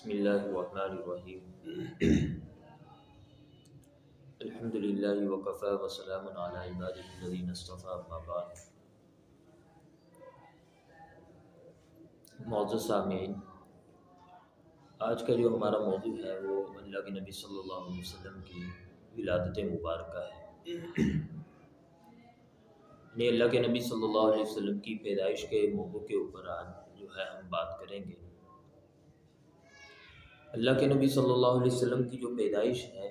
بسم اللہ الرحمن الرحیم الحمد للہ وکفی وسلام علی عبادہ الذین اصطفی اما بعد۔ معزز سامعین، آج کا جو ہمارا موضوع ہے وہ اللہ کے نبی صلی اللہ علیہ وسلم کی ولادت مبارکہ ہے۔ یعنی اللہ کے نبی صلی اللہ علیہ وسلم کی پیدائش کے موضوع کے اوپر آج جو ہے ہم بات کریں گے۔ اللہ کے نبی صلی اللہ علیہ وسلم کی جو پیدائش ہے،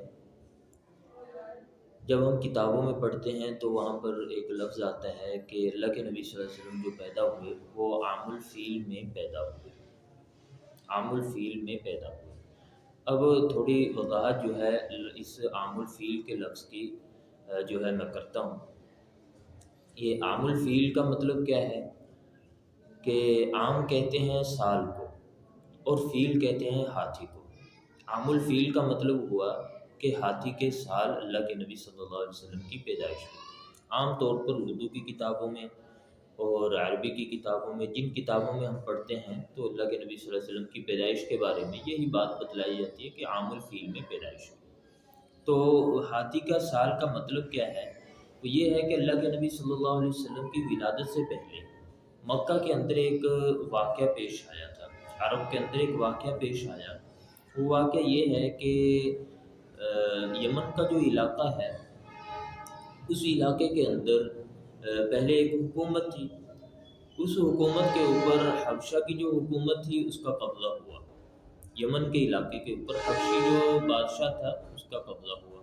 جب ہم کتابوں میں پڑھتے ہیں تو وہاں پر ایک لفظ آتا ہے کہ اللہ کے نبی صلی اللہ علیہ وسلم جو پیدا ہوئے وہ عام الفیل میں پیدا ہوئے، عام الفیل میں پیدا ہوئے۔ اب تھوڑی وضاحت جو ہے اس عام الفیل کے لفظ کی جو ہے میں کرتا ہوں۔ یہ عام الفیل کا مطلب کیا ہے کہ عام کہتے ہیں سال کو اور فیل کہتے ہیں ہاتھی کو۔ عام الفیل کا مطلب ہوا کہ ہاتھی کے سال اللہ کے نبی صلی اللہ علیہ وسلم کی پیدائش ہوئی۔ عام طور پر اردو کی کتابوں میں اور عربی کی کتابوں میں، جن کتابوں میں ہم پڑھتے ہیں تو اللہ کے نبی صلی اللہ علیہ وسلم کی پیدائش کے بارے میں یہی بات بتلائی جاتی ہے کہ عام الفیل میں پیدائش ہوئی۔ تو ہاتھی کا سال کا مطلب کیا ہے؟ وہ یہ ہے کہ اللہ کے نبی صلی اللہ علیہ وسلم کی ولادت سے پہلے مکہ کے اندر ایک واقعہ پیش آیا تھا، عرب کے اندر ایک واقعہ پیش آیا۔ وہ واقعہ یہ ہے کہ یمن کا جو علاقہ ہے، اس علاقے کے اندر پہلے ایک حکومت تھی۔ اس حکومت کے اوپر حبشہ کی جو حکومت تھی اس کا قبضہ ہوا۔ یمن کے علاقے کے اوپر حبشی جو بادشاہ تھا اس کا قبضہ ہوا۔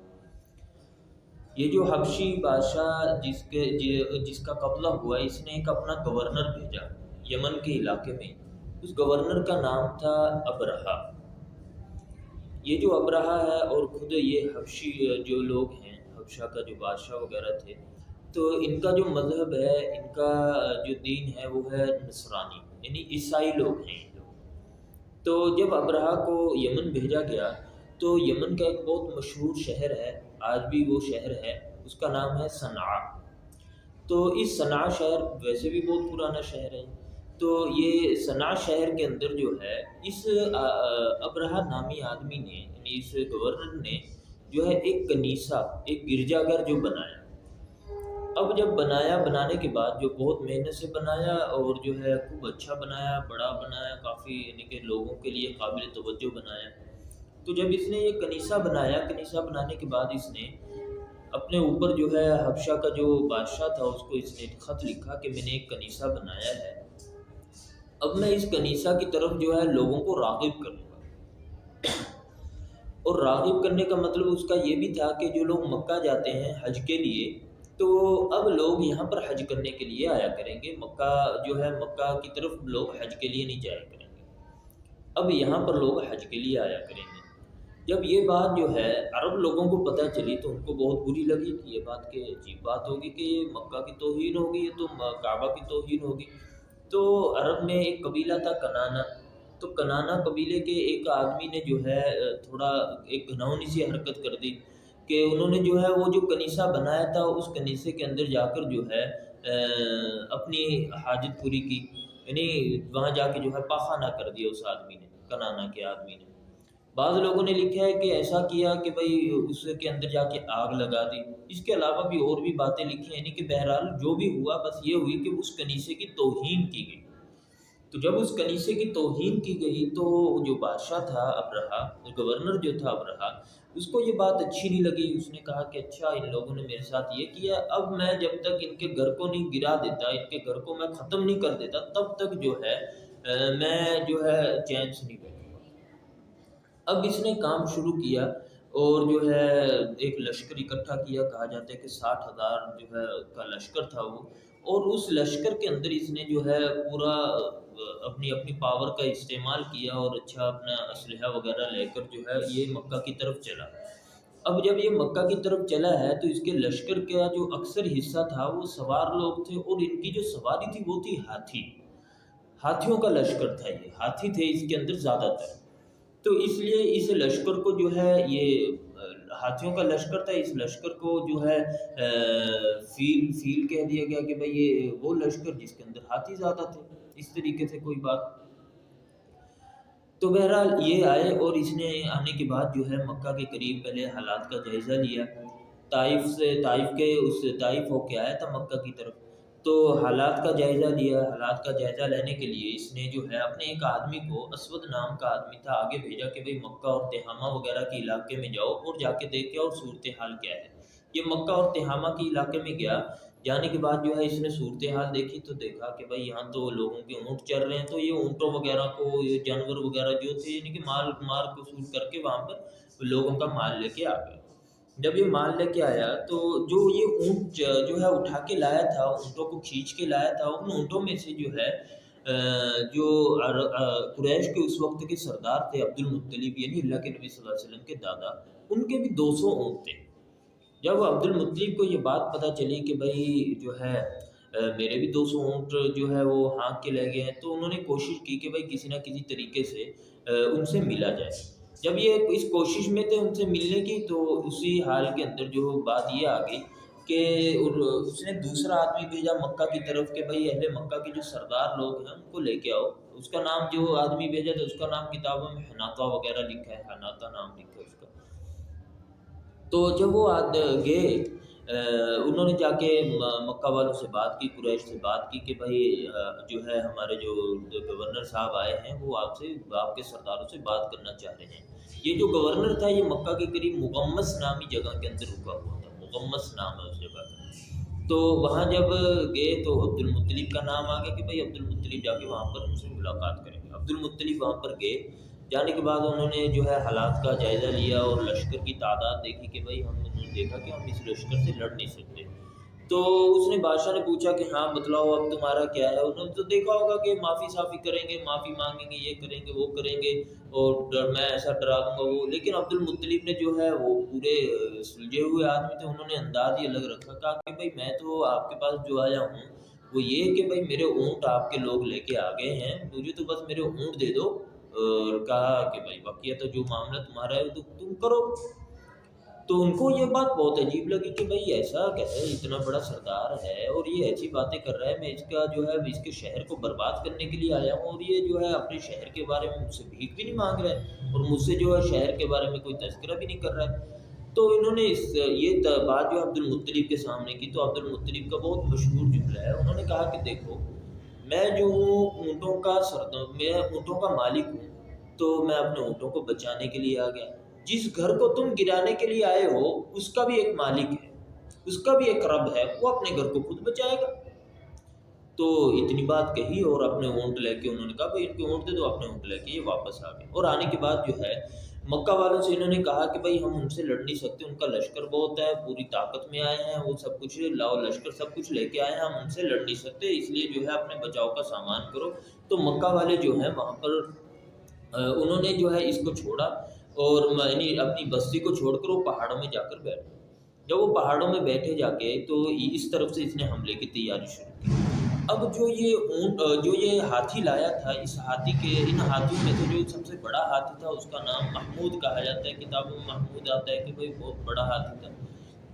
یہ جو حبشی بادشاہ جس کا قبضہ ہوا، اس نے ایک اپنا گورنر بھیجا یمن کے علاقے میں۔ اس گورنر کا نام تھا ابرہہ۔ یہ جو ابرہہ ہے اور خود یہ حبشی جو لوگ ہیں، حبشہ کا جو بادشاہ وغیرہ تھے، تو ان کا جو مذہب ہے، ان کا جو دین ہے وہ ہے نصرانی، یعنی عیسائی لوگ ہیں یہ لوگ۔ تو جب ابرہہ کو یمن بھیجا گیا تو یمن کا ایک بہت مشہور شہر ہے، آج بھی وہ شہر ہے، اس کا نام ہے صنعاء۔ تو اس صنعاء شہر ویسے بھی بہت پرانا شہر ہے۔ تو یہ صنعاء شہر کے اندر جو ہے اس ابرہہ نامی آدمی نے، یعنی اس گورنر نے جو ہے ایک کنیسہ، ایک گرجا گھر جو بنایا۔ اب جب بنانے کے بعد جو بہت محنت سے بنایا اور جو ہے خوب اچھا بنایا، بڑا بنایا، کافی یعنی کہ لوگوں کے لیے قابل توجہ بنایا۔ تو جب اس نے یہ کنیسہ بنایا، کنیسہ بنانے کے بعد اس نے اپنے اوپر جو ہے حبشہ کا جو بادشاہ تھا اس کو اس نے خط لکھا کہ میں نے ایک کنیسہ بنایا ہے، اب میں اس کنیسہ کی طرف جو ہے لوگوں کو راغب کروں گا۔ اور راغب کرنے کا مطلب اس کا یہ بھی تھا کہ جو لوگ مکہ جاتے ہیں حج کے لیے، تو اب لوگ یہاں پر حج کرنے کے لیے آیا کریں گے۔ مکہ جو ہے، مکہ کی طرف لوگ حج کے لیے نہیں جایا کریں گے، اب یہاں پر لوگ حج کے لیے آیا کریں گے۔ جب یہ بات جو ہے عرب لوگوں کو پتہ چلی تو ان کو بہت بری لگی کہ یہ بات کہ عجیب بات ہوگی کہ یہ مکہ کی توہین ہوگی، یہ تو کعبہ کی توہین ہوگی۔ تو عرب میں ایک قبیلہ تھا کنانہ، تو کنانہ قبیلے کے ایک آدمی نے جو ہے تھوڑا ایک گھناؤنی سی حرکت کر دی کہ انہوں نے جو ہے وہ جو کنیسہ بنایا تھا اس کنیسے کے اندر جا کر جو ہے اپنی حاجت پوری کی، یعنی وہاں جا کے جو ہے پاخانہ کر دیا اس آدمی نے، کنانہ کے آدمی نے۔ بعض لوگوں نے لکھا ہے کہ ایسا کیا کہ بھئی اس کے اندر جا کے آگ لگا دی۔ اس کے علاوہ بھی اور بھی باتیں لکھی ہیں، یعنی کہ بہرحال جو بھی ہوا بس یہ ہوئی کہ اس کنیسے کی توہین کی گئی۔ تو جب اس کنیسے کی توہین کی گئی تو جو بادشاہ تھا ابرہہ، گورنر جو تھا ابرہہ، اس کو یہ بات اچھی نہیں لگی۔ اس نے کہا کہ اچھا ان لوگوں نے میرے ساتھ یہ کیا، اب میں جب تک ان کے گھر کو نہیں گرا دیتا، ان کے گھر کو میں ختم نہیں کر دیتا، تب تک جو ہے میں جو ہے چین سے نہیں بیٹھوں گا۔ اب اس نے کام شروع کیا اور جو ہے ایک لشکر اکٹھا کیا، کہا جاتا ہے کہ 60,000 جو ہے کا لشکر تھا وہ، اور اس لشکر کے اندر اس نے جو ہے پورا اپنی پاور کا استعمال کیا اور اچھا اپنا اسلحہ وغیرہ لے کر جو ہے یہ مکہ کی طرف چلا۔ اب جب یہ مکہ کی طرف چلا ہے تو اس کے لشکر کا جو اکثر حصہ تھا وہ سوار لوگ تھے، اور ان کی جو سواری تھی وہ تھی ہاتھی، ہاتھیوں کا لشکر تھا، یہ ہاتھی تھے اس کے اندر زیادہ تر۔ تو اس لیے اس لشکر کو جو ہے، یہ ہاتھیوں کا لشکر تھا، اس لشکر کو جو ہے فیل کہہ دیا گیا کہ بھئی یہ وہ لشکر جس کے اندر ہاتھی زیادہ تھے، اس طریقے سے کوئی بات۔ تو بہرحال یہ آئے اور اس نے آنے کے بعد جو ہے مکہ کے قریب پہلے حالات کا جائزہ لیا، طائف ہو کے آیا تھا مکہ کی طرف، تو حالات کا جائزہ لیا۔ حالات کا جائزہ لینے کے لیے اس نے جو ہے اپنے ایک آدمی کو، اسود نام کا آدمی تھا، آگے بھیجا کہ بھئی مکہ اور تہامہ وغیرہ کے علاقے میں جاؤ اور جا کے دیکھے اور صورتحال کیا ہے۔ یہ مکہ اور تہامہ کے علاقے میں گیا، جانے کے بعد جو ہے اس نے صورتحال دیکھی تو دیکھا کہ بھئی یہاں تو لوگوں کے اونٹ چل رہے ہیں، تو یہ اونٹوں وغیرہ کو، یہ جانور وغیرہ جو تھے، یعنی کہ مال مار وصول کر کے وہاں پر لوگوں کا مال لے کے آ گئے۔ جب یہ مال لے کے آیا تو جو یہ اونٹ جو ہے اٹھا کے لایا تھا، اونٹوں کو کھینچ کے لایا تھا، ان اونٹوں میں سے جو ہے جو قریش کے اس وقت کے سردار تھے عبد المطلب، یعنی اللہ کے نبی صلی اللہ علیہ وسلم کے دادا، ان کے بھی 200 اونٹ تھے۔ جب عبد المطلب کو یہ بات پتہ چلی کہ بھئی جو ہے میرے بھی 200 اونٹ جو ہے وہ ہانک کے لے گئے ہیں، تو انہوں نے کوشش کی کہ بھئی کسی نہ کسی طریقے سے ان سے ملا جائے۔ جب یہ اس کوشش میں تھے ان سے ملنے کی، تو اسی حال کے اندر جو بات یہ آ گئی کہ اس نے دوسرا آدمی بھیجا مکہ کی طرف کہ بھئی اہل مکہ کے جو سردار لوگ ہیں ان کو لے کے آؤ۔ اس کا نام، جو آدمی بھیجا تھا اس کا نام کتابوں میں حناطہ وغیرہ لکھا ہے، حناطہ نام لکھا ہے اس کا۔ تو جب وہ گئے، انہوں نے جا کے مکہ والوں سے بات کی، قریش سے بات کی کہ بھائی جو ہے ہمارے جو گورنر صاحب آئے ہیں وہ آپ سے، آپ کے سرداروں سے بات کرنا چاہ رہے ہیں۔ یہ جو گورنر تھا یہ مکہ کے قریب مغمس نامی جگہ کے اندر رکا ہوا تھا، مغمس نام ہے اس جگہ کا۔ تو وہاں جب گئے تو عبد المطلب کا نام آ گیا کہ بھائی عبد المطلب جا کے وہاں پر ان سے ملاقات کریں گے۔ عبد المطلب وہاں پر گئے، جانے کے بعد انہوں نے جو ہے حالات کا جائزہ لیا اور لشکر کی تعداد دیکھی کہ بھائی انہوں نے دیکھا کہ ہم اس لشکر سے لڑ نہیں سکتے۔ تو اس نے، بادشاہ نے پوچھا کہ ہاں بتلاؤ اب تمہارا کیا ہے۔ انہوں نے تو دیکھا ہوگا کہ معافی صافی کریں گے، معافی مانگیں گے، یہ کریں گے وہ کریں گے، اور میں ایسا ڈرا دوں گا وہ۔ لیکن عبد المطلب نے جو ہے وہ پورے سلجھے ہوئے آدمی تھے، انہوں نے انداز یہ الگ رکھا، کہا کہ بھائی میں تو آپ کے پاس جو آیا ہوں وہ یہ کہ بھائی میرے اونٹ آپ کے لوگ لے کے آ گئے ہیں، مجھے تو بس میرے اونٹ دے دو، اور کہا کہ بھائی بقیہ تو جو معاملہ تمہارا ہے تو تم کرو۔ تو ان کو یہ بات بہت عجیب لگی کہ بھائی ایسا کیسے، اتنا بڑا سردار ہے اور یہ ایسی باتیں کر رہا ہے، میں اس کا جو ہے اس کے شہر کو برباد کرنے کے لیے آیا ہوں، اور یہ جو ہے اپنے شہر کے بارے میں مجھ سے بھیک بھی نہیں مانگ رہا ہے اور مجھ سے جو ہے شہر کے بارے میں کوئی تذکرہ بھی نہیں کر رہا ہے۔ تو انہوں نے یہ بات جو عبد المطلب کے سامنے کی، تو عبد المطلب کا بہت مشہور جملہ ہے، انہوں نے کہا کہ دیکھو میں جو ہوں اونٹوں کا سردار، میں اونٹوں کا مالک ہوں، تو میں اپنے اونٹوں کو بچانے کے لیے آ گیا۔ جس گھر کو تم گرانے کے لیے آئے ہو اس کا بھی ایک مالک ہے، اس کا بھی ایک رب ہے، وہ اپنے گھر کو خود بچائے گا۔ تو اتنی بات کہی اور اپنے اونٹ لے کے، انہوں نے کہا بھائی ان کے اونٹ دے دو، اپنے اونٹ لے کے یہ واپس آ گئے۔ اور آنے کے بعد جو ہے مکہ والوں سے انہوں نے کہا کہ بھائی ہم ان سے لڑ نہیں سکتے، ان کا لشکر بہت ہے، پوری طاقت میں آئے ہیں، وہ سب کچھ لاؤ لشکر سب کچھ لے کے آئے ہیں، ہم ان سے لڑ نہیں سکتے، اس لیے جو ہے اپنے بچاؤ کا سامان کرو۔ تو مکہ والے جو ہیں وہاں پر انہوں نے جو ہے اس کو چھوڑا، اور یعنی اپنی بستی کو چھوڑ کر وہ پہاڑوں میں جا کر بیٹھ گئے۔ جب وہ پہاڑوں میں بیٹھے جا کے، تو اس طرف سے اس نے حملے کی تیاری شروع کی۔ اب جو یہ اونٹ، جو یہ ہاتھی لایا تھا، اس ہاتھی کے، ان ہاتھیوں میں سے جو سب سے بڑا ہاتھی تھا اس کا نام محمود کہا جاتا ہے، کتابوں میں محمود آتا ہے کہ بھئی بہت بڑا ہاتھی تھا۔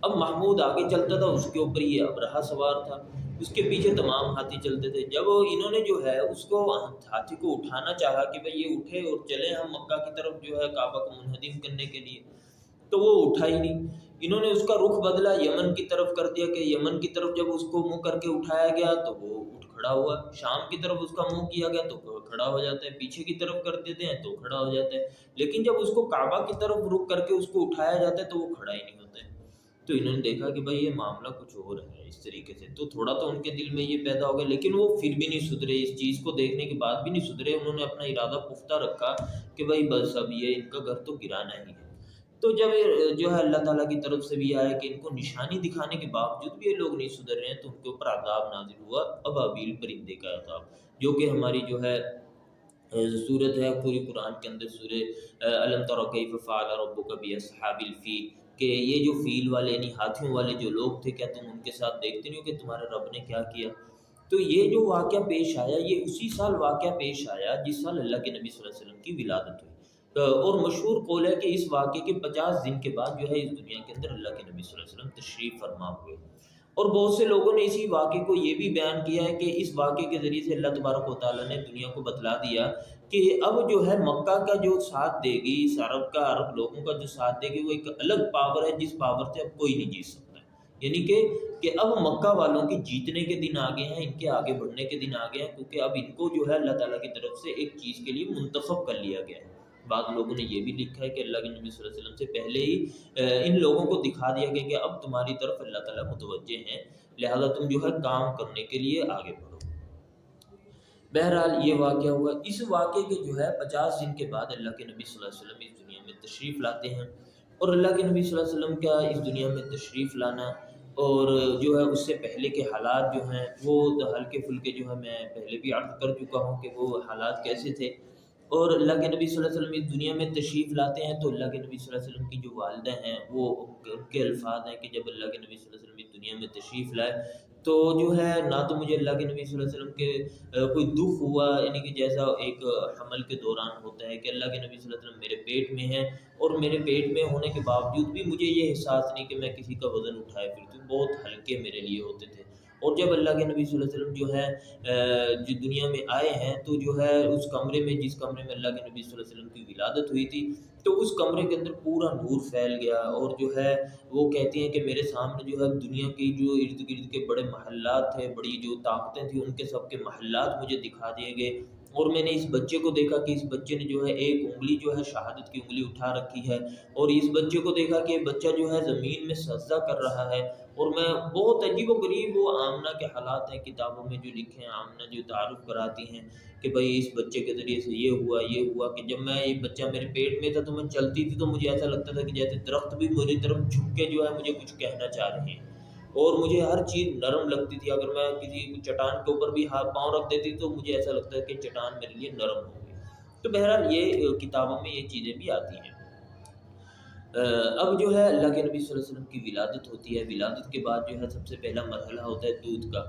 اب محمود آگے چلتا تھا، اس کے اوپر یہ ابرہہ سوار تھا، اس کے پیچھے تمام ہاتھی چلتے تھے۔ جب انہوں نے جو ہے اس کو، ہاتھی کو اٹھانا چاہا کہ بھئی یہ اٹھے اور چلیں ہم مکہ کی طرف جو ہے کعبہ کو منہدم کرنے کے لیے، تو وہ اٹھا ہی نہیں۔ انہوں نے اس کا رخ بدلا، یمن کی طرف کر دیا کہ یمن کی طرف جب اس کو منہ کر کے اٹھایا گیا تو وہ اٹھ کھڑا ہوا، شام کی طرف اس کا منہ کیا گیا تو کھڑا ہو جاتا ہے، پیچھے کی طرف کر دیتے ہیں تو کھڑا ہو جاتا ہے، لیکن جب اس کو کعبہ کی طرف رخ کر کے اس کو اٹھایا جاتا ہے تو وہ کھڑا ہی نہیں ہوتا ہے۔ تو انہوں نے دیکھا کہ بھائی یہ معاملہ کچھ اور ہے اس طریقے سے، تو تھوڑا تو ان کے دل میں یہ پیدا ہو گیا، لیکن وہ پھر بھی نہیں سدھرے، اس چیز کو دیکھنے کے بعد بھی نہیں سدھرے۔ انہوں نے اپنا ارادہ پختہ رکھا کہ بھائی بس اب یہ ان کا گھر تو گرانا ہی ہے۔ تو جب جو ہے اللہ تعالیٰ کی طرف سے بھی آیا کہ ان کو نشانی دکھانے کے باوجود بھی یہ لوگ نہیں سدھر رہے ہیں، تو ان کے اوپر عذاب نازل ہوا، ابابیل پرندے کا عذاب، جو کہ ہماری جو ہے صورت ہے پوری قرآن کے اندر، سورہ الم تر کیف فعل ربک باصحاب الفیل، کہ یہ جو فیل والے یعنی ہاتھیوں والے جو لوگ تھے، کیا تم ان کے ساتھ دیکھتے نہیں ہو کہ تمہارے رب نے کیا کیا؟ تو یہ جو واقعہ پیش آیا، یہ اسی سال واقعہ پیش آیا جس سال اللہ کے نبی صلی اللہ علیہ وسلم کی ولادت ہوئی۔ اور مشہور قول ہے کہ اس واقعے کے 50 دن کے بعد جو ہے اس دنیا کے اندر اللہ کے نبی صلی اللہ علیہ وسلم تشریف فرما ہوئے۔ اور بہت سے لوگوں نے اسی واقعے کو یہ بھی بیان کیا ہے کہ اس واقعے کے ذریعے سے اللہ تبارک و تعالیٰ نے دنیا کو بتلا دیا کہ اب جو ہے مکہ کا جو ساتھ دے گی، اس عرب لوگوں کا جو ساتھ دے گی، وہ ایک الگ پاور ہے جس پاور سے اب کوئی نہیں جیت سکتا ہے۔ یعنی کہ اب مکہ والوں کے جیتنے کے دن آگے ہیں، ان کے آگے بڑھنے کے دن آگے ہیں، کیونکہ اب ان کو جو ہے اللہ تعالیٰ کی طرف سے ایک چیز کے لیے منتخب کر لیا گیا ہے۔ بعض لوگوں نے یہ بھی لکھا ہے کہ اللہ کے نبی صلی اللہ علیہ وسلم سے پہلے ہی ان لوگوں کو دکھا دیا گیا کہ اب تمہاری طرف اللہ تعالیٰ متوجہ ہیں، لہذا تم جو ہے کام کرنے کے لیے آگے بڑھو۔ بہرحال یہ واقعہ ہوا۔ اس واقعے کے جو ہے 50 دن کے بعد اللہ کے نبی صلی اللہ علیہ وسلم اس دنیا میں تشریف لاتے ہیں، اور اللہ کے نبی صلی اللہ علیہ وسلم کا اس دنیا میں تشریف لانا اور جو ہے اس سے پہلے کے حالات جو ہیں وہ ہلکے پھلکے جو ہے میں پہلے بھی عرض کر چکا ہوں کہ وہ حالات کیسے تھے۔ اور اللہ کے نبی صلی اللہ علیہ وسلم اس دنیا میں تشریف لاتے ہیں تو اللہ کے نبی صلی اللہ علیہ وسلم کی جو والدہ ہیں وہ ان کے الفاظ ہیں کہ جب اللہ کے نبی صلی اللہ علیہ وسلم اس دنیا میں تشریف لائے تو جو ہے نہ تو مجھے اللہ کے نبی صلی اللہ علیہ وسلم کے کوئی دکھ ہوا، یعنی کہ جیسا ایک حمل کے دوران ہوتا ہے کہ اللہ کے نبی صلی اللہ علیہ وسلم میرے پیٹ میں ہیں، اور میرے پیٹ میں ہونے کے باوجود بھی مجھے یہ احساس نہیں کہ میں کسی کا وزن اٹھائے پھرتی ہوں، بہت ہلکے میرے لیے ہوتے تھے۔ اور جب اللہ کے نبی صلی اللہ علیہ وسلم جو ہے جو دنیا میں آئے ہیں تو جو ہے اس کمرے میں، جس کمرے میں اللہ کے نبی صلی اللہ علیہ وسلم کی ولادت ہوئی تھی، تو اس کمرے کے اندر پورا نور پھیل گیا، اور جو ہے وہ کہتی ہیں کہ میرے سامنے جو ہے دنیا کی جو ارد گرد کے بڑے محلات تھے، بڑی جو طاقتیں تھیں، ان کے سب کے محلات مجھے دکھا دیے گئے، اور میں نے اس بچے کو دیکھا کہ اس بچے نے جو ہے ایک انگلی جو ہے شہادت کی انگلی اٹھا رکھی ہے، اور اس بچے کو دیکھا کہ بچہ جو ہے زمین میں سجدہ کر رہا ہے۔ اور میں بہت عجیب و غریب وہ آمنہ کے حالات ہیں کتابوں میں جو لکھے ہیں، آمنہ جو تعارف کراتی ہیں کہ بھئی اس بچے کے ذریعے سے یہ ہوا کہ جب میں یہ بچہ میرے پیٹ میں تھا تو میں چلتی تھی تو مجھے ایسا لگتا تھا کہ جیسے درخت بھی میری طرف جھک کے جو ہے مجھے کچھ کہنا چاہ رہے ہیں، اور مجھے ہر چیز نرم لگتی تھی۔ اگر میں کسی چٹان کے اوپر بھی ہاتھ پاؤں رکھ دیتی تو مجھے ایسا لگتا ہے کہ چٹان میرے لیے نرم ہو گئی۔ تو بہرحال یہ کتابوں میں یہ چیزیں بھی آتی ہیں۔ اب جو ہے اللہ کے نبی صلی اللہ علیہ وسلم کی ولادت ہوتی ہے، ولادت کے بعد جو ہے سب سے پہلا مرحلہ ہوتا ہے دودھ کا۔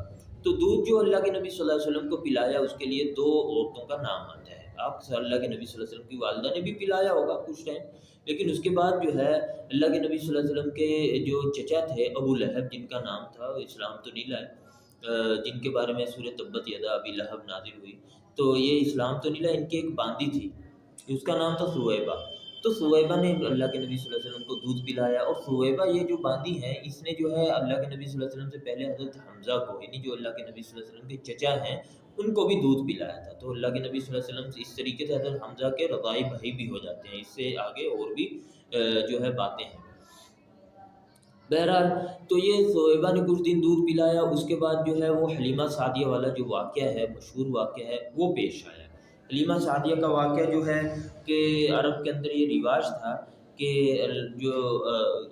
تو دودھ جو اللہ کے نبی صلی اللہ علیہ وسلم کو پلایا، اس کے لیے 2 عورتوں کا نام آتا ہے۔ آپ اللہ کے نبی صلی اللہ علیہ وسلم کی والدہ نے بھی پلایا ہوگا کچھ ٹائم، لیکن اس کے بعد جو ہے اللہ کے نبی صلی اللہ علیہ وسلم کے جو چچا تھے ابو لہب، جن کا نام تھا، اسلام تو نہیں لائے، جن کے بارے میں سورۃ تبت یدا ابی لہب نازل ہوئی، تو یہ اسلام تو نہیں لائے۔ ان کی ایک باندی تھی، اس کا نام تھا سویبہ۔ تو سویبہ نے اللہ کے نبی صلی اللہ علیہ وسلم کو دودھ پلایا، اور سویبہ یہ جو باندی ہے، اس نے جو ہے اللہ کے نبی صلی اللہ علیہ وسلم سے پہلے حضرت حمزہ کو، یعنی جو اللہ کے نبی صلی اللہ علیہ وسلم کے چچا ہیں، ان کو بھی دودھ پلایا تھا۔ تو اللہ کے نبی صلی اللہ علیہ وسلم سے اس طریقے سے حضرت حمزہ کے رضاعی بھائی بھی ہو جاتے ہیں۔ اس سے آگے اور بھی جو ہے باتیں ہیں۔ بہرحال تو یہ صہیبہ نے کچھ دن دودھ پلایا، اس کے بعد جو ہے وہ حلیمہ سعدیہ والا جو واقعہ ہے، مشہور واقعہ ہے، وہ پیش آیا۔ حلیمہ سعدیہ کا واقعہ جو ہے کہ عرب کے اندر یہ رواج تھا کہ جو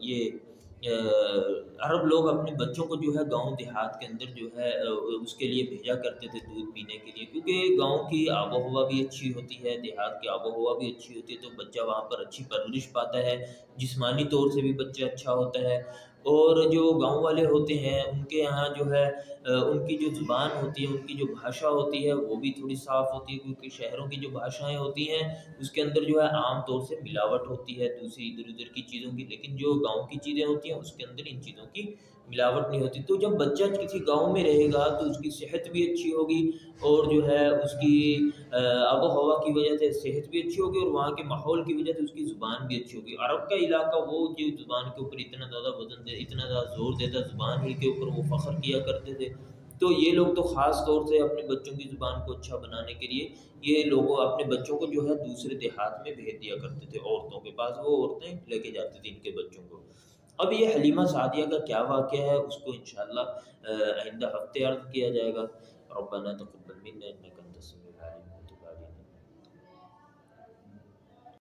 یہ عرب لوگ اپنے بچوں کو جو ہے گاؤں دیہات کے اندر جو ہے اس کے لیے بھیجا کرتے تھے دودھ پینے کے لیے، کیونکہ گاؤں کی آب و ہوا بھی اچھی ہوتی ہے، دیہات کی آب و ہوا بھی اچھی ہوتی ہے، تو بچہ وہاں پر اچھی پرورش پاتا ہے، جسمانی طور سے بھی بچہ اچھا ہوتا ہے۔ اور جو گاؤں والے ہوتے ہیں ان کے یہاں جو ہے ان کی جو زبان ہوتی ہے، ان کی جو بھاشا ہوتی ہے وہ بھی تھوڑی صاف ہوتی ہے، کیونکہ شہروں کی جو بھاشائیں ہوتی ہیں اس کے اندر جو ہے عام طور سے ملاوٹ ہوتی ہے دوسری ادھر ادھر کی چیزوں کی، لیکن جو گاؤں کی چیزیں ہوتی ہیں اس کے اندر ان چیزوں کی ملاوٹ نہیں ہوتی۔ تو جب بچہ کسی گاؤں میں رہے گا تو اس کی صحت بھی اچھی ہوگی، اور جو ہے اس کی آب و ہوا کی وجہ سے صحت بھی اچھی ہوگی، اور وہاں کے ماحول کی وجہ سے اس کی زبان بھی اچھی ہوگی۔ عرب کا علاقہ وہ جو زبان کے اوپر اتنا زیادہ وزن دے، اتنا زیادہ زور دیتا، زبان ہی کے اوپر وہ فخر کیا کرتے تھے، تو یہ لوگ تو خاص طور سے اپنے بچوں کی زبان کو اچھا بنانے کے لیے یہ لوگوں اپنے بچوں کو جو ہے دوسرے دیہات میں بھیج دیا کرتے تھے، عورتوں کے پاس، وہ عورتیں لے کے جاتی تھیں ان کے بچوں کو۔ اب یہ حلیمہ سعدیہ کا کیا واقعہ ہے اس کو انشاءاللہ آئندہ ہفتے عرض کیا جائے گا۔ ربنا تقبل منا انک انت السمیع العلیم۔